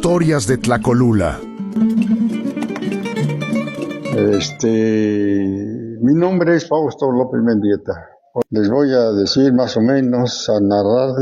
Historias de Tlacolula. Mi nombre es Fausto López Mendieta. Les voy a decir más o menos, a narrar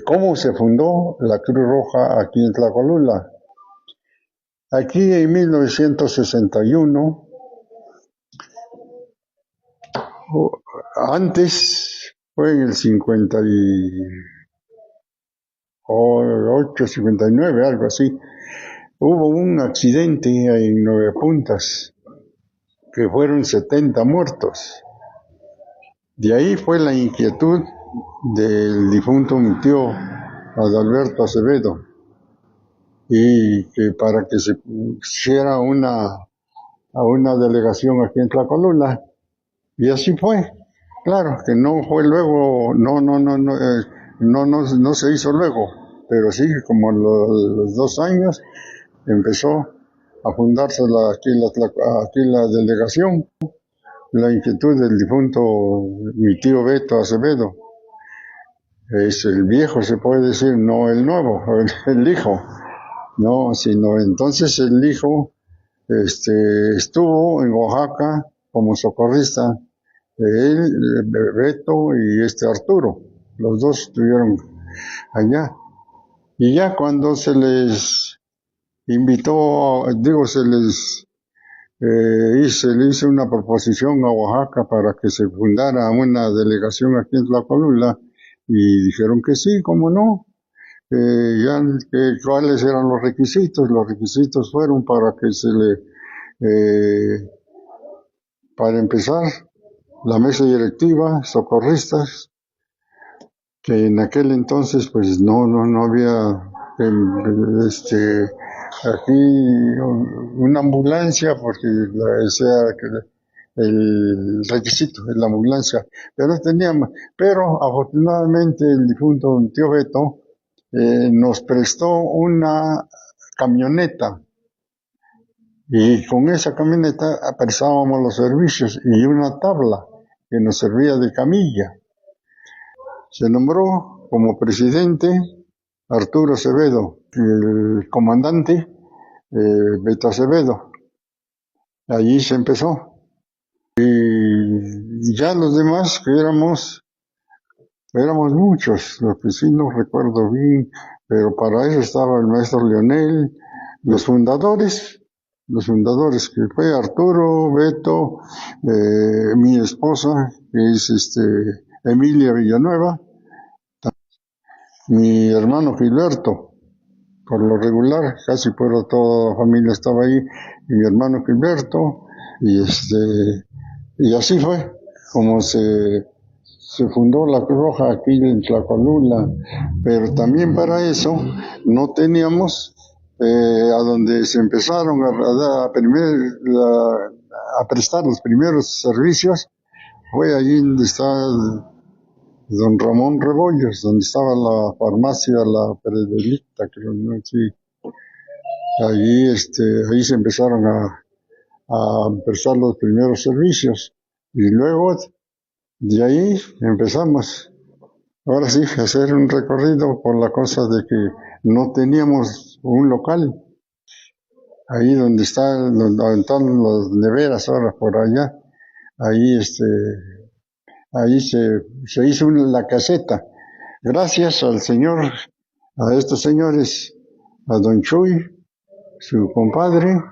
cómo se fundó la Cruz Roja aquí en Tlacolula. Aquí en 1961, antes fue en el 58, 59, algo así, hubo un accidente en Nueve Puntas, que fueron 70 muertos. De ahí fue la inquietud del difunto mi tío Adalberto Acevedo, y que para que se hiciera una delegación aquí en Tlacolula, y así fue. Claro que no fue luego, no se hizo luego, pero sí, como los 2 años empezó a fundarse aquí la delegación, la inquietud del difunto mi tío Beto Acevedo. Es el viejo, se puede decir, no el nuevo, el hijo, no, sino entonces el hijo estuvo en Oaxaca como socorrista, él, Beto y Arturo, los dos estuvieron allá. Y ya cuando se les invitó, se le hizo una proposición a Oaxaca para que se fundara una delegación aquí en Tlacolula, y dijeron que sí, cómo no. ¿Cuáles eran los requisitos? Los requisitos fueron para que para empezar, la mesa directiva, socorristas, que en aquel entonces pues no había aquí una ambulancia, porque el requisito es la ambulancia, pero afortunadamente el difunto tío Beto nos prestó una camioneta, y con esa camioneta prestábamos los servicios y una tabla que nos servía de camilla. Se nombró como presidente Arturo Acevedo, el comandante Beto Acevedo. Allí se empezó. Y ya los demás, que éramos muchos, los que sí no recuerdo bien, pero para eso estaba el maestro Leonel, los fundadores, que fue Arturo, Beto, mi esposa, que es Emilia Villanueva, mi hermano Gilberto, por lo regular, casi toda la familia estaba ahí, y mi hermano Gilberto, y así fue como se fundó la Cruz Roja aquí en Tlacolula. Pero también para eso no teníamos a donde se empezaron a prestar los primeros servicios, fue allí donde está don Ramón Rebollos, donde estaba la farmacia La Predelita, creo, ¿no? Sí. Allí se empezaron a prestar los primeros servicios, y luego de ahí empezamos, ahora sí, a hacer un recorrido por la cosa de que no teníamos un local. Ahí donde están las neveras ahora, por allá, ahí se hizo la caseta. Gracias a estos señores, a don Chuy, su compadre,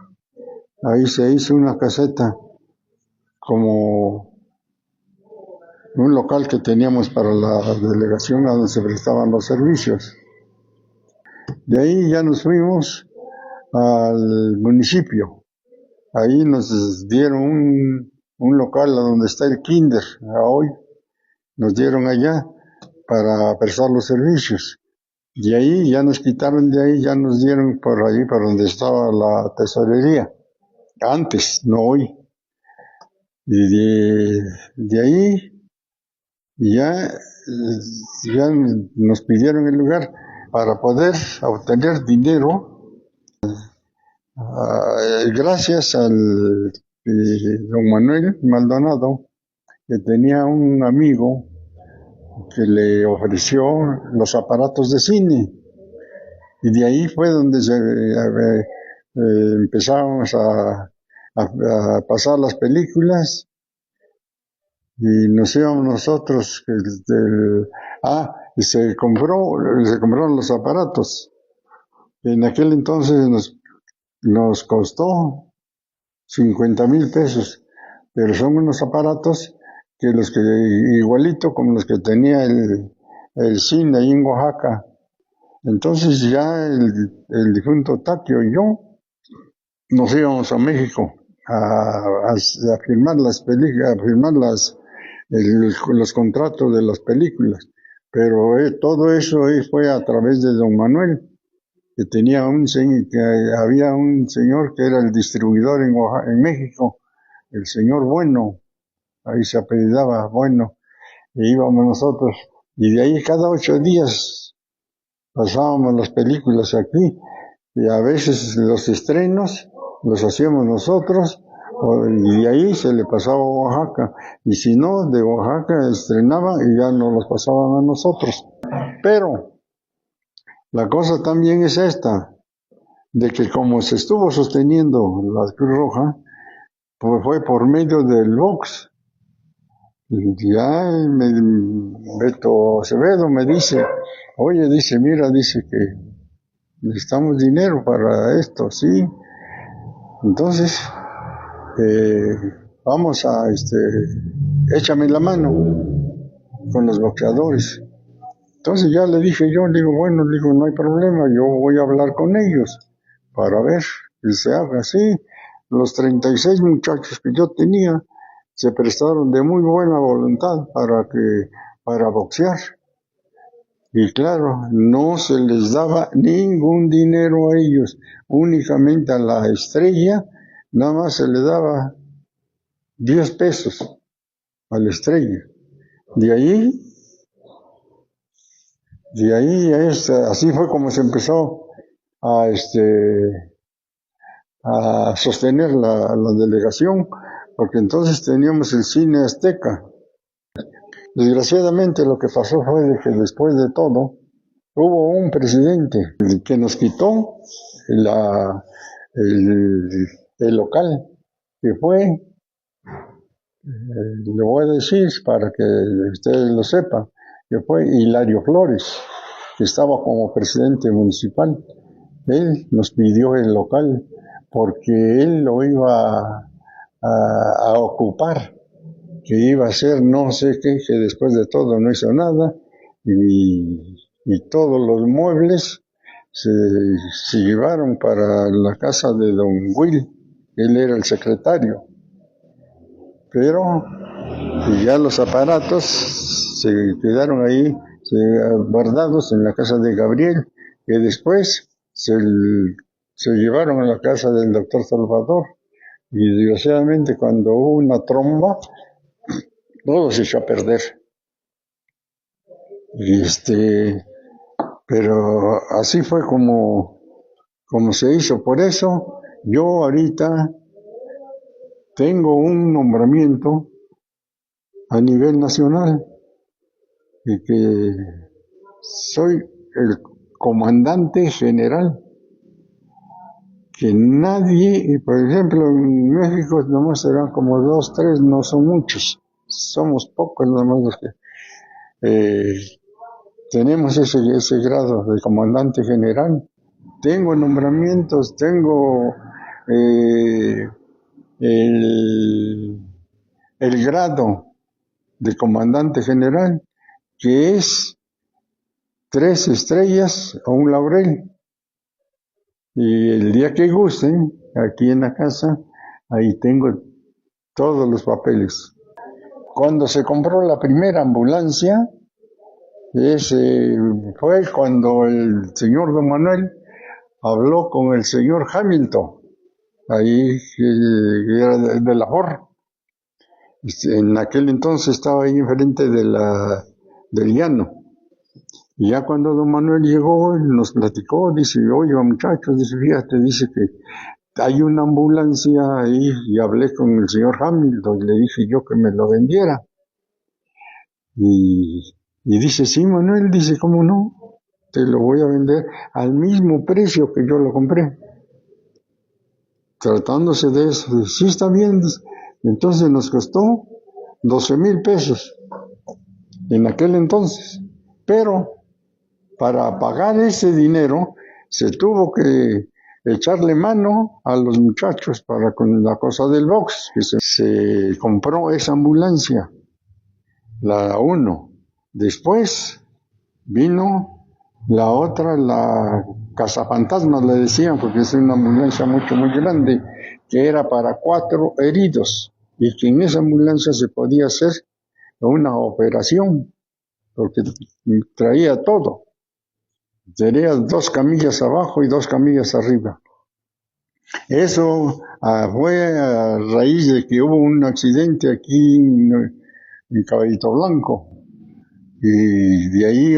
ahí se hizo una caseta como un local que teníamos para la delegación, a donde se prestaban los servicios. De ahí ya nos fuimos al municipio. Ahí nos dieron un local a donde está el kinder hoy, nos dieron allá para prestar los servicios. De ahí ya nos quitaron, ya nos dieron por ahí, para donde estaba la tesorería, antes, no hoy. Y de ahí ya nos pidieron el lugar para poder obtener dinero. Gracias al don Manuel Maldonado, que tenía un amigo que le ofreció los aparatos de cine. Y de ahí fue donde empezamos a pasar las películas y nos íbamos nosotros. Y se compraron los aparatos. En aquel entonces nos costó 50,000 pesos, pero son unos aparatos igualito como los que tenía el cine ahí en Oaxaca. Entonces ya el difunto Taquio y yo nos íbamos a México a firmar las películas, a firmar los contratos de las películas. Pero todo eso fue a través de don Manuel, que había un señor que era el distribuidor en México, el señor Bueno, ahí se apellidaba Bueno, y íbamos nosotros, y de ahí cada 8 días pasábamos las películas aquí, y a veces los estrenos los hacíamos nosotros, y de ahí se le pasaba a Oaxaca, y si no, de Oaxaca estrenaba y ya nos los pasaban a nosotros. Pero la cosa también es esta, de que como se estuvo sosteniendo la Cruz Roja, pues fue por medio del Vox. Ya Beto Acevedo me dice, oye, dice, mira, dice que necesitamos dinero para esto, ¿sí? Entonces, vamos échame la mano con los boxeadores. Entonces ya le dije yo, le digo, bueno, le digo, no hay problema, yo voy a hablar con ellos para ver que se haga así. Los 36 muchachos que yo tenía se prestaron de muy buena voluntad para boxear. Y claro, no se les daba ningún dinero a ellos, únicamente a la estrella, nada más se le daba 10 pesos a la estrella. De ahí así fue como se empezó a sostener la delegación, porque entonces teníamos el cine Azteca. Desgraciadamente lo que pasó fue de que después de todo hubo un presidente que nos quitó el local, que fue, le voy a decir para que ustedes lo sepan, que fue Hilario Flores, que estaba como presidente municipal. Él nos pidió el local porque él lo iba a ocupar, que iba a hacer no sé qué, que después de todo no hizo nada, y todos los muebles se llevaron para la casa de don Will, él era el secretario, pero ya los aparatos se quedaron ahí guardados en la casa de Gabriel, que después se llevaron a la casa del doctor Salvador, y desgraciadamente cuando hubo una tromba, todo se echó a perder. Pero así fue como se hizo. Por eso yo ahorita tengo un nombramiento a nivel nacional y que soy el comandante general, que nadie, por ejemplo en México nomás serán como 2, 3, no son muchos, somos pocos nomás los que tenemos ese grado de comandante general. Tengo nombramientos, tengo el grado de comandante general, que es 3 estrellas o un laurel. Y el día que gusten, aquí en la casa, ahí tengo todos los papeles. Cuando se compró la primera ambulancia, fue cuando el señor don Manuel habló con el señor Hamilton, ahí que era de la Ford. En aquel entonces estaba ahí enfrente del llano. Y ya cuando don Manuel llegó, nos platicó, dice, oye muchachos, dice, fíjate, dice que hay una ambulancia ahí, y hablé con el señor Hamilton, y le dije yo que me lo vendiera. Y dice, sí, Manuel, dice, ¿cómo no? te lo voy a vender al mismo precio que yo lo compré. Tratándose de eso, sí está bien. Entonces nos costó 12,000 pesos en aquel entonces. Pero para pagar ese dinero se tuvo que echarle mano a los muchachos para con la cosa del box, que se compró esa ambulancia, la 1. Después vino la otra, la cazafantasmas le decían, porque es una ambulancia muy grande, que era para 4 heridos, y que en esa ambulancia se podía hacer una operación, porque traía todo. Tenía 2 camillas abajo y 2 camillas arriba. Eso fue a raíz de que hubo un accidente aquí en Caballito Blanco. Y de ahí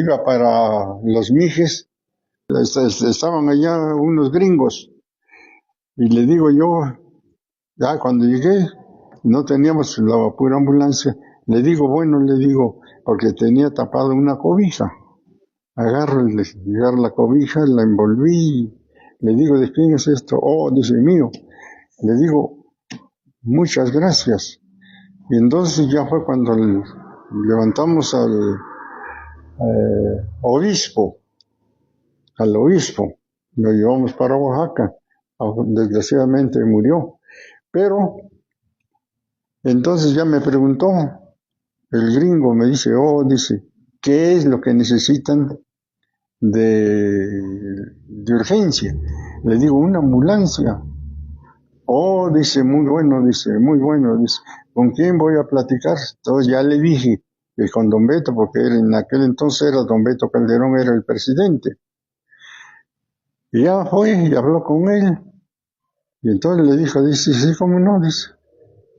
iba para Los Mijes. Estaban allá unos gringos. Y le digo yo, ya cuando llegué, no teníamos la pura ambulancia. Le digo, porque tenía tapado una cobija. Agarro la cobija, la envolví, le digo, ¿de quién es esto? Oh, dice, mío. Le digo, muchas gracias. Y entonces ya fue cuando levantamos al obispo, lo llevamos para Oaxaca. Desgraciadamente murió. Pero entonces ya me preguntó, el gringo me dice, ¿qué es lo que necesitan de urgencia? Le digo, una ambulancia. Dice, muy bueno, dice, ¿con quién voy a platicar? Entonces ya le dije que con don Beto, porque en aquel entonces era don Beto Calderón, era el presidente. Y ya fue y habló con él. Y entonces le dijo, dice, sí, cómo no, dice.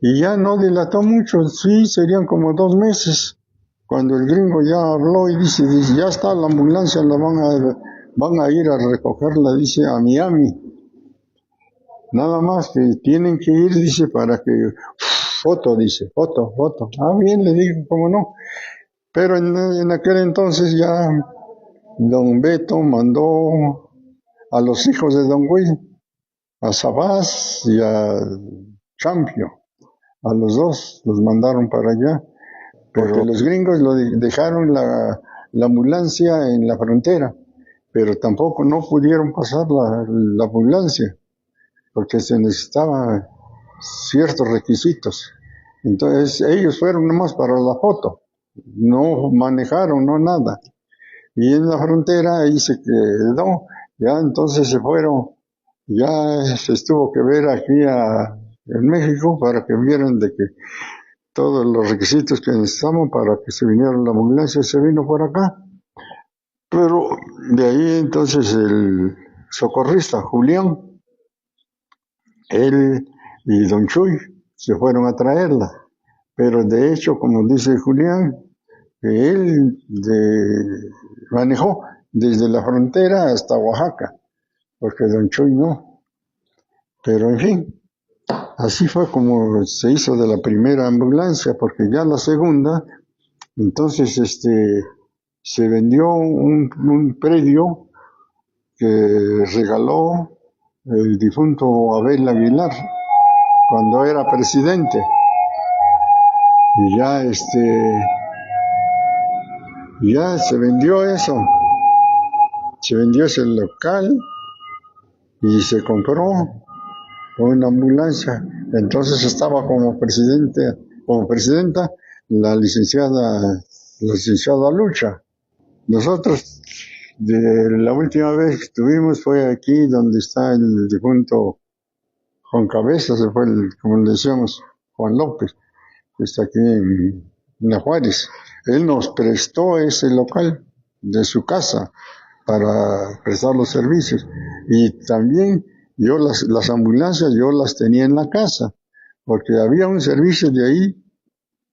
Y ya no dilató mucho, sí, serían como 2 meses. Cuando el gringo ya habló y dice, ya está la ambulancia, van a ir a recogerla, dice, a Miami. Nada más que tienen que ir, dice, para que... Foto. Bien, le digo, cómo no. Pero en aquel entonces ya don Beto mandó a los hijos de don Will, a Sabás y a Champio. A los 2 los mandaron para allá. Porque los gringos dejaron la ambulancia en la frontera, pero tampoco no pudieron pasar la ambulancia, porque se necesitaban ciertos requisitos. Entonces ellos fueron nomás para la foto, no manejaron, no nada. Y en la frontera ahí se quedó, ya entonces se fueron, ya se tuvo que ver aquí en México para que vieran de que todos los requisitos que necesitamos para que se viniera la ambulancia, se vino por acá. Pero de ahí entonces el socorrista Julián, él y don Chuy se fueron a traerla. Pero de hecho, como dice Julián, que él manejó desde la frontera hasta Oaxaca, porque don Chuy no. Pero en fin, así fue como se hizo de la primera ambulancia, porque ya la segunda, entonces se vendió un predio que regaló el difunto Abel Aguilar cuando era presidente. Y ya se vendió eso, se vendió ese local y se compró una ambulancia. Entonces estaba como presidenta la licenciada Lucha. Nosotros, la última vez que estuvimos fue aquí donde está el difunto Juan Cabezas, como le decíamos, Juan López, que está aquí en La Juárez. Él nos prestó ese local de su casa para prestar los servicios. Y también yo las ambulancias yo las tenía en la casa, porque había un servicio de ahí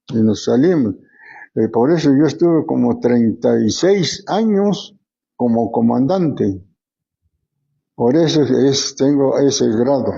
y nos salimos. Por eso yo estuve como 36 años como comandante. Por eso tengo ese grado.